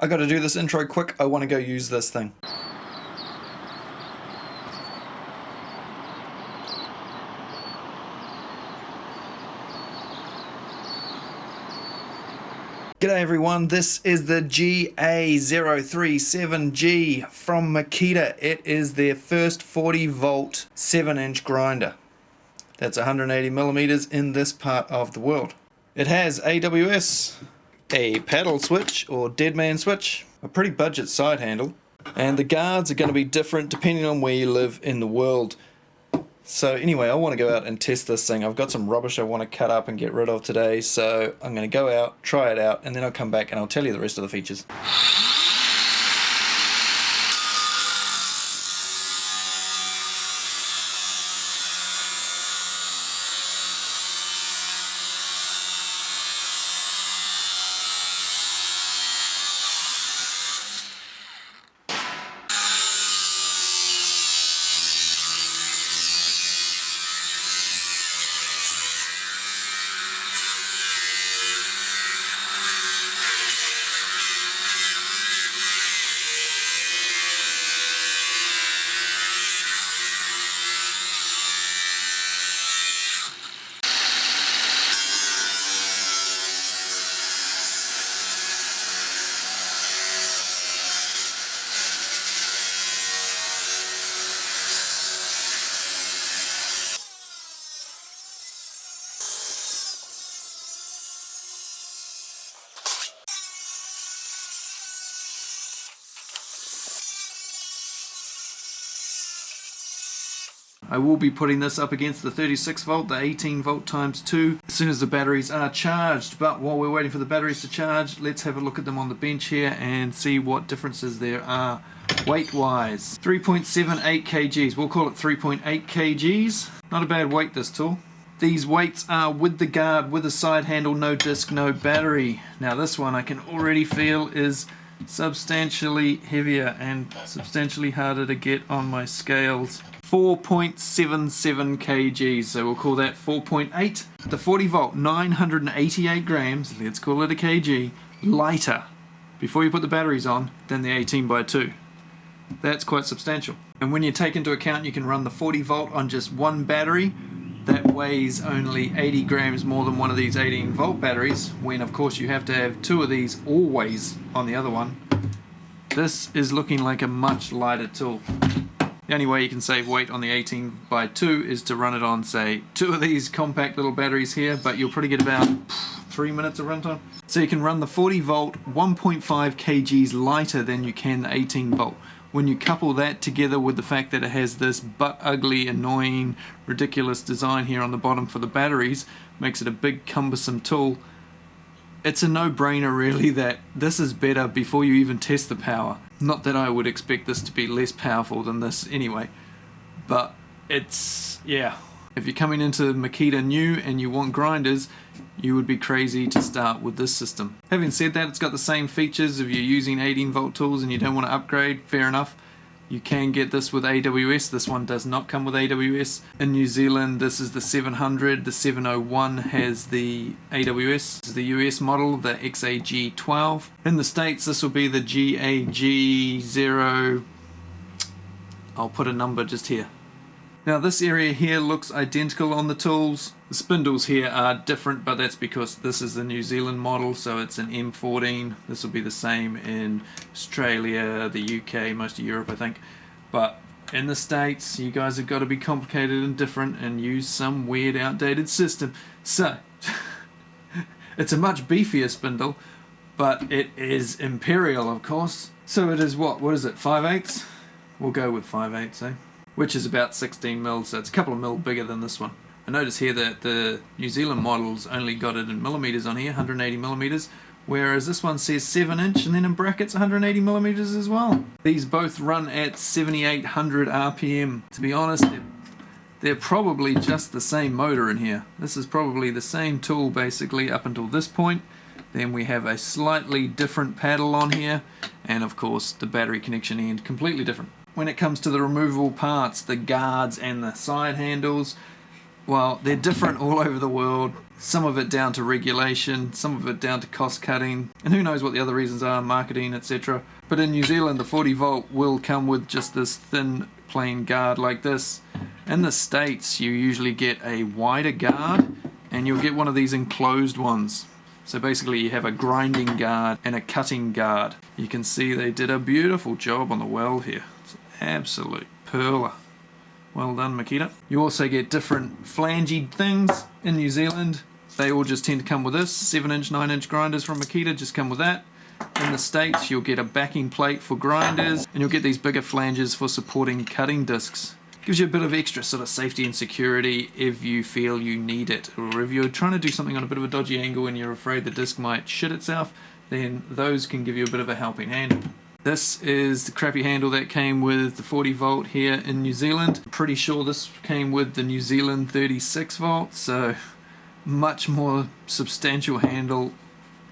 I gotta do this intro quick, I wanna go use this thing. G'day everyone, this is the GA037G from Makita. It is their first 40 volt 7-inch grinder. That's 180mm in this part of the world. It has AWS, a paddle switch or dead man switch, a pretty budget side handle, and the guards are going to be different depending on where you live in the world. So anyway, I want to go out and test this thing. I've got some rubbish I want to cut up and get rid of today, so I'm going to go out, try it out, and then I'll come back and I'll tell you the rest of the features. I will be putting this up against the 36 volt, the 18 volt times 2 as soon as the batteries are charged. But while we're waiting for the batteries to charge, let's have a look at them on the bench here and see what differences there are weight wise. 3.78 kgs, we'll call it 3.8 kgs. Not a bad weight, this tool. These weights are with the guard, with the side handle, no disc, no battery. Now this one I can already feel is substantially heavier and substantially harder to get on my scales. 4.77 kgs, so we'll call that 4.8. The 40 volt, 988 grams, let's call it a kg, lighter, before you put the batteries on, than the 18x2. That's quite substantial. And when you take into account you can run the 40 volt on just one battery, that weighs only 80 grams more than one of these 18 volt batteries, when of course you have to have two of these always on the other one. This is looking like a much lighter tool. The only way you can save weight on the 18x2 is to run it on, say, two of these compact little batteries here, but you'll probably get about 3 minutes of runtime. So you can run the 40 volt 1.5 kgs lighter than you can the 18 volt. When you couple that together with the fact that it has this butt ugly, annoying, ridiculous design here on the bottom for the batteries, makes it a big cumbersome tool. It's a no-brainer really that this is better before you even test the power. Not that I would expect this to be less powerful than this anyway, but it's, yeah. If you're coming into Makita new and you want grinders, you would be crazy to start with this system. Having said that, it's got the same features. If you're using 18 volt tools and you don't want to upgrade, fair enough. You can get this with AWS. This one does not come with AWS. In New Zealand, this is the 700. The 701 has the AWS. This is the US model, the XAG12. In the States, this will be the GAG0. I'll put a number just here. Now this area here looks identical on the tools. The spindles here are different, but that's because this is the New Zealand model, so it's an M14. This will be the same in Australia, the UK, most of Europe I think. But in the States, you guys have got to be complicated and different and use some weird outdated system. So, it's a much beefier spindle, but it is imperial of course. So it is what is it, 5/8? We'll go with 5/8, eh? Which is about 16 mils, so it's a couple of mil bigger than this one. I notice here that the New Zealand models only got it in millimeters on here, 180 millimeters, whereas this one says 7-inch and then in brackets 180 millimeters as well. These both run at 7800 RPM. To be honest, they're probably just the same motor in here. This is probably the same tool basically up until this point. Then we have a slightly different paddle on here, and of course the battery connection end completely different. When it comes to the removable parts, the guards and the side handles, well, they're different all over the world. Some of it down to regulation, some of it down to cost cutting, and who knows what the other reasons are, marketing, etc. But in New Zealand, the 40 volt will come with just this thin plain guard like this. In the States, you usually get a wider guard, and you'll get one of these enclosed ones. So basically you have a grinding guard and a cutting guard. You can see they did a beautiful job on the weld here. It's an absolute perler. Well done, Makita. You also get different flangey things in New Zealand. They all just tend to come with this. 7-inch, 9-inch grinders from Makita just come with that. In the States, you'll get a backing plate for grinders, and you'll get these bigger flanges for supporting cutting discs. Gives you a bit of extra sort of safety and security if you feel you need it, or if you're trying to do something on a bit of a dodgy angle and you're afraid the disc might shit itself, then those can give you a bit of a helping hand. This is the crappy handle that came with the 40 volt here in New Zealand. Pretty sure this came with the New Zealand 36 volt, so much more substantial handle,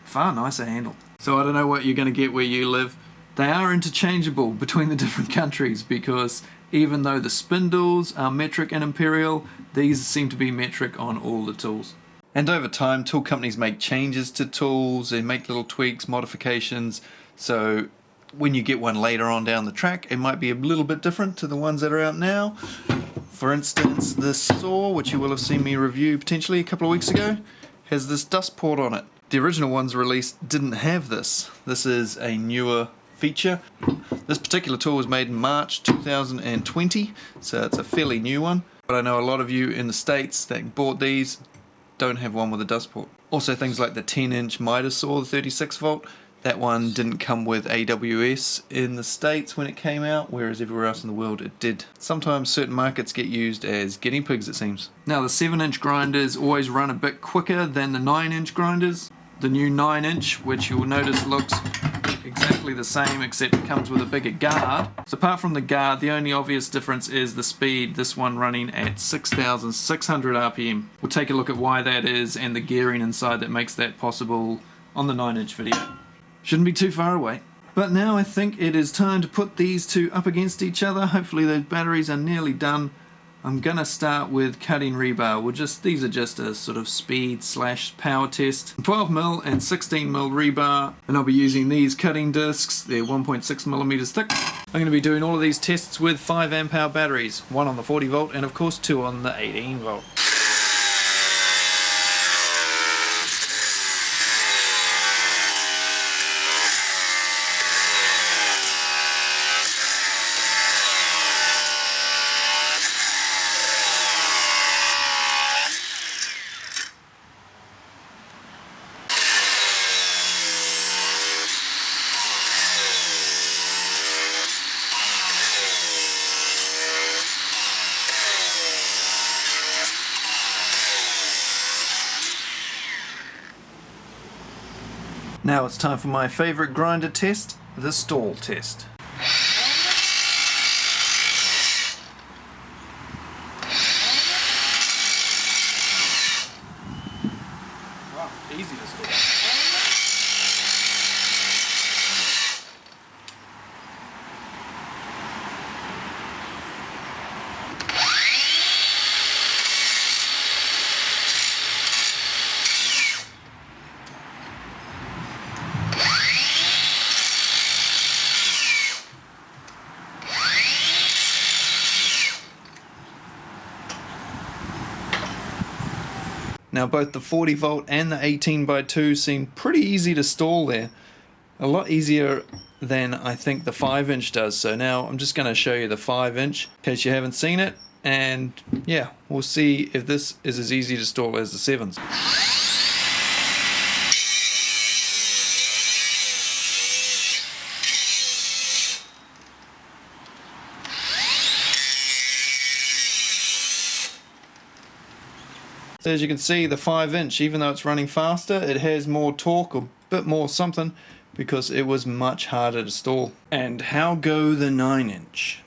far nicer handle. So I don't know what you're going to get where you live. They are interchangeable between the different countries, because even though the spindles are metric and imperial, these seem to be metric on all the tools. And over time, tool companies make changes to tools, they make little tweaks, modifications, so when you get one later on down the track, it might be a little bit different to the ones that are out now. For instance, this saw, which you will have seen me review potentially a couple of weeks ago, has this dust port on it. The original ones released didn't have this. This is a newer feature. This particular tool was made in March 2020, so it's a fairly new one. But I know a lot of you in the States that bought these don't have one with a dust port. Also things like the 10-inch miter saw, the 36 volt, that one didn't come with AWS in the States when it came out, whereas everywhere else in the world it did. Sometimes certain markets get used as guinea pigs, it seems. Now the 7-inch grinders always run a bit quicker than the 9-inch grinders. The new 9-inch, which you'll notice looks exactly the same except it comes with a bigger guard. So apart from the guard, the only obvious difference is the speed, this one running at 6,600 RPM. We'll take a look at why that is and the gearing inside that makes that possible on the 9-inch video. Shouldn't be too far away. But now I think it is time to put these two up against each other. Hopefully those batteries are nearly done. I'm gonna start with cutting rebar. These are just a sort of speed / power test. 12mm and 16mm rebar, and I'll be using these cutting discs. They're 1.6mm thick. I'm going to be doing all of these tests with 5 amp hour batteries, one on the 40 volt and of course 2 on the 18 volt. Now it's time for my favorite grinder test, the stall test. Wow, easy to stall. Now both the 40 volt and the 18x2 seem pretty easy to stall there. A lot easier than I think the 5-inch does. So now I'm just going to show you the 5-inch in case you haven't seen it. And yeah, we'll see if this is as easy to stall as the 7s. So as you can see, the 5-inch, even though it's running faster, it has more torque, or a bit more something, because it was much harder to stall. And how go the 9-inch?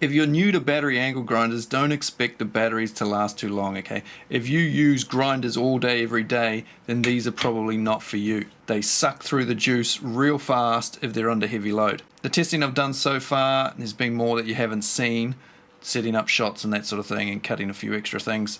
If you're new to battery angle grinders, don't expect the batteries to last too long, okay? If you use grinders all day, every day, then these are probably not for you. They suck through the juice real fast if they're under heavy load. The testing I've done so far, there's been more that you haven't seen, setting up shots and that sort of thing and cutting a few extra things,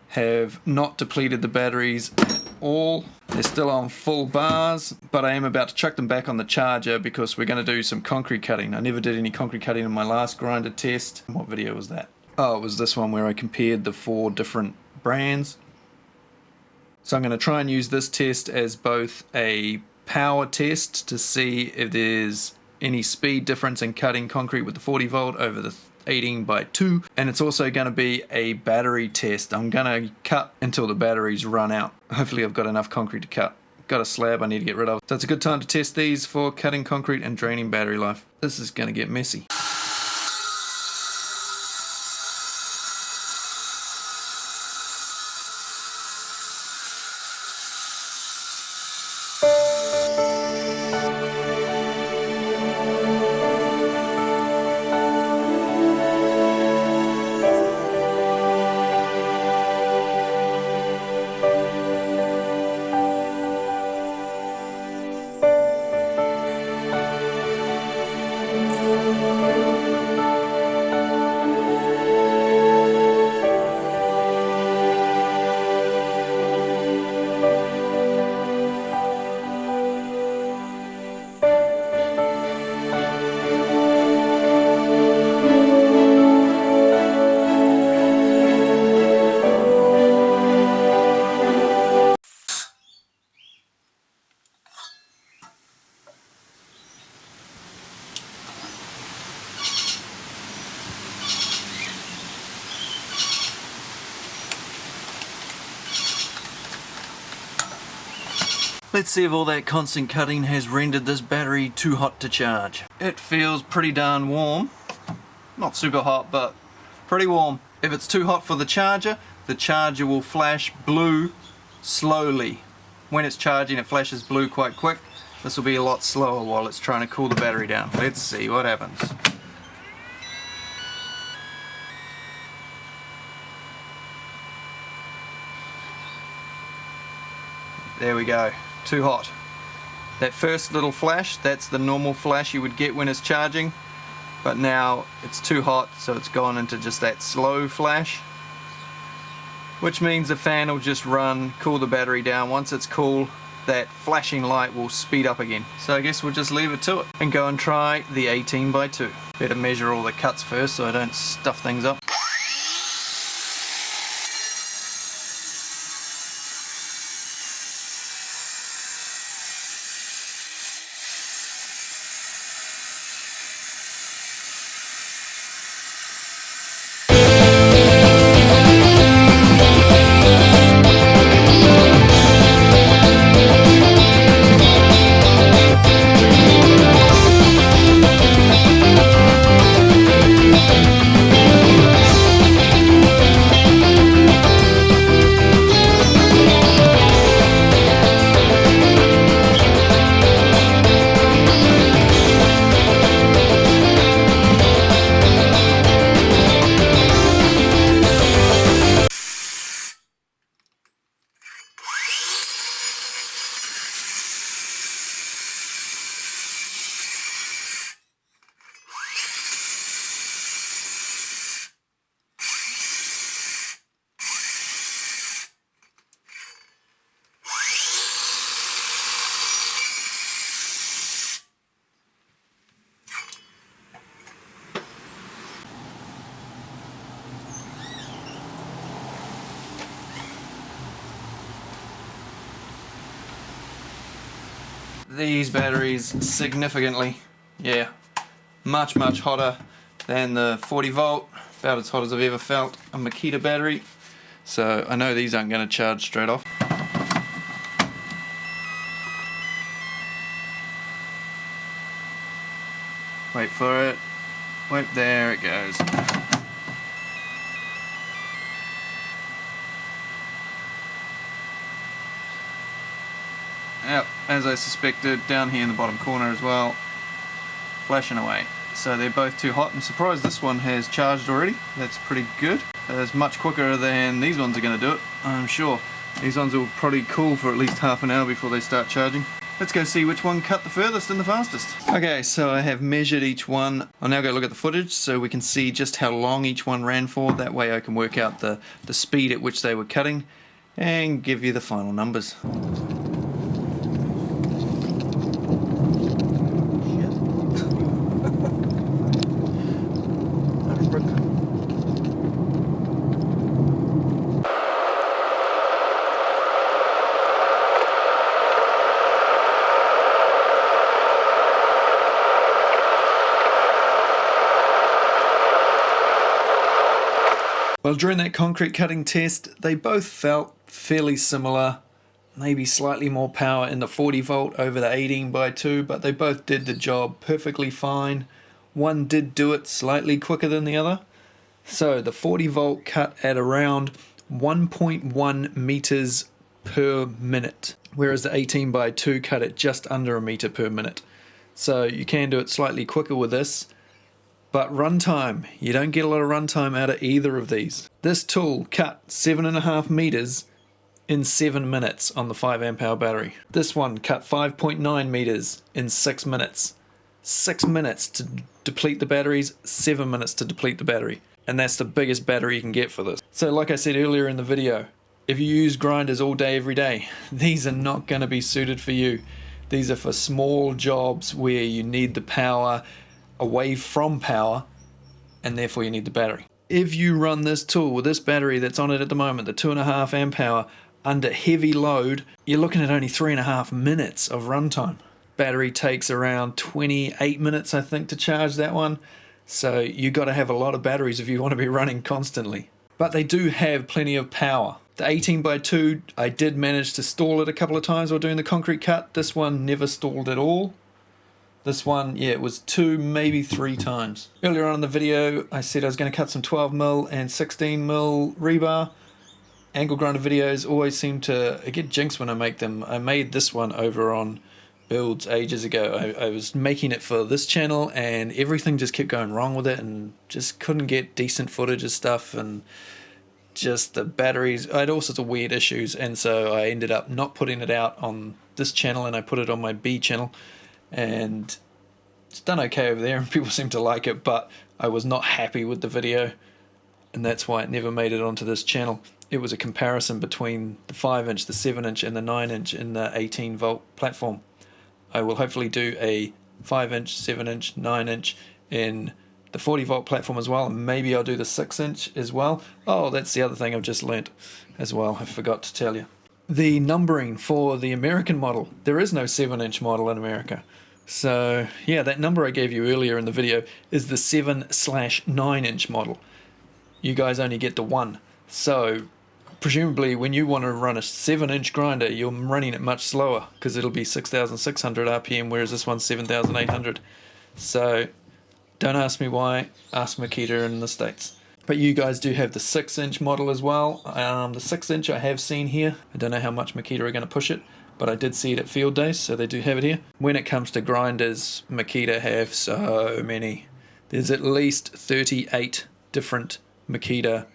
have not depleted the batteries at all. They're still on full bars, but I am about to chuck them back on the charger because we're going to do some concrete cutting. I never did any concrete cutting in my last grinder test. What video was that? Oh, it was this one where I compared the 4 different brands. So I'm going to try and use this test as both a power test to see if there's any speed difference in cutting concrete with the 40 volt over the 18x2, and it's also going to be a battery test. I'm going to cut until the batteries run out. Hopefully I've got enough concrete to cut. Got a slab I need to get rid of. So it's a good time to test these for cutting concrete and draining battery life. This is going to get messy. Let's see if all that constant cutting has rendered this battery too hot to charge. It feels pretty darn warm. Not super hot, but pretty warm. If it's too hot for the charger will flash blue slowly. When it's charging, it flashes blue quite quick. This will be a lot slower while it's trying to cool the battery down. Let's see what happens. There we go. Too hot. That first little flash, that's the normal flash you would get when it's charging, but now it's too hot, so it's gone into just that slow flash, which means the fan will just run, cool the battery down. Once it's cool, that flashing light will speed up again. So I guess we'll just leave it to it and go and try the 18x2. Better measure all the cuts first so I don't stuff things up. These batteries significantly, much hotter than the 40 volt, about as hot as I've ever felt a Makita battery. So I know these aren't going to charge straight off. Wait for it. Wait, there it goes. Yep, as I suspected, down here in the bottom corner as well, flashing away. so they're both too hot. I'm surprised this one has charged already. That's pretty good. It's much quicker than these ones are going to do it, I'm sure. These ones will probably cool for at least half an hour before they start charging. Let's go see which one cut the furthest and the fastest. Okay, so I have measured each one. I'll now go look at the footage so we can see just how long each one ran for. That way I can work out the speed at which they were cutting and give you the final numbers. Well, during that concrete cutting test, they both felt fairly similar, maybe slightly more power in the 40 volt over the 18x2, but they both did the job perfectly fine. One did do it slightly quicker than the other. So the 40 volt cut at around 1.1 meters per minute, whereas the 18x2 cut at just under a meter per minute. So you can do it slightly quicker with this. But runtime, you don't get a lot of runtime out of either of these. This tool cut 7.5 meters in 7 minutes on the 5 amp hour battery. This one cut 5.9 meters in 6 minutes. 6 minutes to deplete the batteries, 7 minutes to deplete the battery. And that's the biggest battery you can get for this. So like I said earlier in the video, if you use grinders all day every day, these are not going to be suited for you. These are for small jobs where you need the power away from power, and therefore you need the battery. If you run this tool with this battery that's on it at the moment, the 2.5 amp hour, under heavy load, you're looking at only 3.5 minutes of runtime. Battery takes around 28 minutes, I think, to charge that one. So you got to have a lot of batteries if you want to be running constantly. But they do have plenty of power. The 18x2, I did manage to stall it a couple of times while doing the concrete cut. This one never stalled at all. This one, yeah, it was 2, maybe 3 times. Earlier on in the video, I said I was going to cut some 12mm and 16mm rebar. Angle grinder videos always seem to get jinxed when I make them. I made this one over on Builds ages ago. I was making it for this channel and everything just kept going wrong with it and just couldn't get decent footage of stuff, and just the batteries, I had all sorts of weird issues, and so I ended up not putting it out on this channel and I put it on my B channel. And it's done okay over there and people seem to like it, but I was not happy with the video, and that's why it never made it onto this channel. It was a comparison between the 5-inch, the 7-inch and the 9-inch in the 18 volt platform. I will hopefully do a 5-inch, 7-inch, 9-inch in the 40 volt platform as well, and maybe I'll do the 6-inch as well. Oh, that's the other thing I've just learnt as well, I forgot to tell you. The numbering for the American model, there is no 7-inch model in America. So yeah, that number I gave you earlier in the video is the 7/9-inch model. You guys only get the 1. So presumably when you want to run a 7-inch grinder, you're running it much slower because it'll be 6,600 RPM, whereas this one's 7,800. So don't ask me why, ask Makita in the States. But you guys do have the 6-inch model as well. The 6-inch I have seen here. I don't know how much Makita are going to push it, but I did see it at field days, so they do have it here. When it comes to grinders, Makita have so many. There's at least 38 different Makita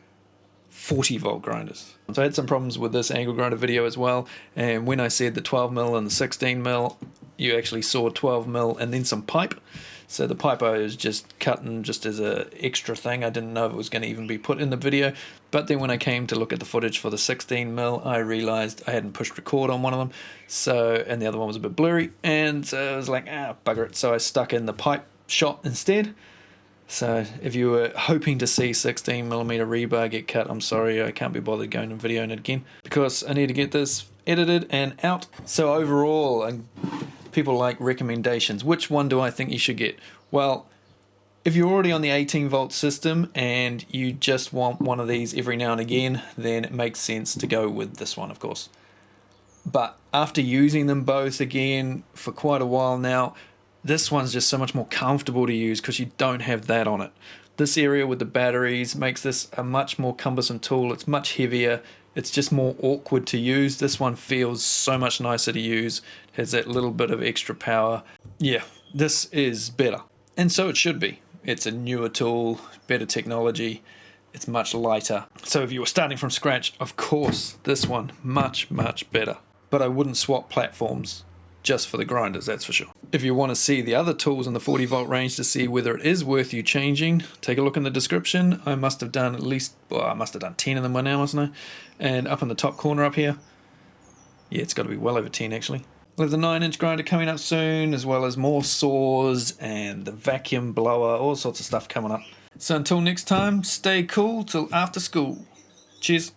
40 volt grinders. So I had some problems with this angle grinder video as well, and when I said the 12mm and the 16mm, you actually saw 12mm and then some pipe. So the pipe I was just cutting just as a extra thing. I didn't know if it was going to even be put in the video. But then when I came to look at the footage for the 16mm, I realized I hadn't pushed record on one of them. So, and the other one was a bit blurry. And so I was like, bugger it. So I stuck in the pipe shot instead. So if you were hoping to see 16mm rebar get cut, I'm sorry, I can't be bothered going and videoing it again, because I need to get this edited and out. So overall, people like recommendations. Which one do I think you should get? Well, if you're already on the 18 volt system and you just want one of these every now and again, then it makes sense to go with this one, of course. But after using them both again for quite a while now, this one's just so much more comfortable to use because you don't have that on it. This area with the batteries makes this a much more cumbersome tool. It's much heavier. It's just more awkward to use. This one feels so much nicer to use. It has that little bit of extra power. Yeah, this is better. And so it should be. It's a newer tool, better technology, it's much lighter. So if you were starting from scratch, of course, this one, much better. But I wouldn't swap platforms just for the grinders, that's for sure. If you want to see the other tools in the 40 volt range to see whether it is worth you changing, take a look in the description. I must have done at least, well, I must have done 10 of them by now, mustn't I? And up in the top corner up here, yeah, it's got to be well over 10 actually. We'll have the 9-inch grinder coming up soon, as well as more saws and the vacuum blower, all sorts of stuff coming up. So until next time, stay cool till after school. Cheers.